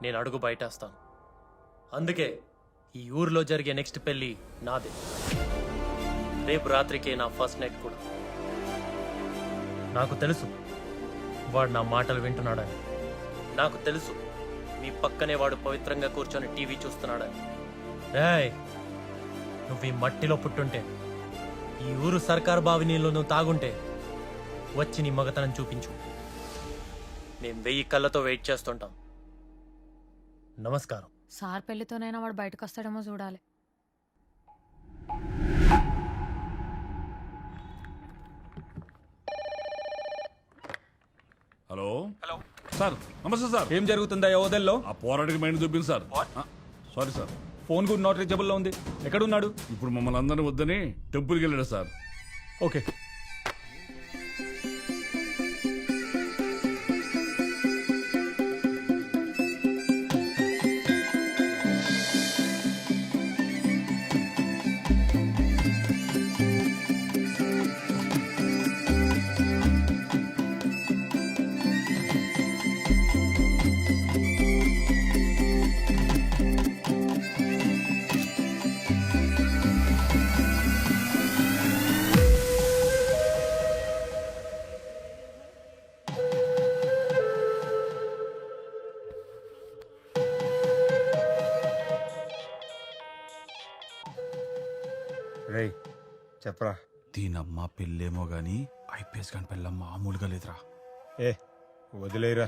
నేను అడుగు బయటేస్తాను. అందుకే ఈ ఊర్లో జరిగే నెక్స్ట్ పెళ్లి నాదే. రేపు రాత్రికే నా ఫస్ట్ నైట్ కూడా. నాకు తెలుసు వాడు నా మాటలు వింటున్నాడని. నాకు తెలుసు మీ పక్కనే వాడు పవిత్రంగా కూర్చొని టీవీ చూస్తున్నాడని. ఏయ్, నువ్వు ఈ మట్టిలో పుట్టుంటే, ఈ ఊరు సర్కారు బావి నీళ్ళు నువ్వు తాగుంటే వచ్చి నీ మగతనం చూపించు. మేము 1000 కళ్ళతో వెయిట్ చేస్తుంటాం. నమస్కారం. సార్ పెళ్లితోనైనా వాడు బయటకు వస్తాడేమో చూడాలి. హలో సార్, నమస్తే సార్. ఏం జరుగుతుందా యోదల్లో? ఆ పోరాడికి మైండ్ చూపింది సార్. Sorry sir. ఫోన్ కూడా నాట్ రీచబుల్ లో ఉంది. ఎక్కడున్నాడు? ఇప్పుడు మమ్మల్ని అందరినీ వద్దని టెంపుల్కి వెళ్ళాడు సార్. ఓకే. రేయ్ చెప్పరా. దీనమ్మ పెళ్ళేమో గాని ఐపీఎస్ గని పెళ్ళ మామూలుగా లేదురా. ఏ వదిలేరా.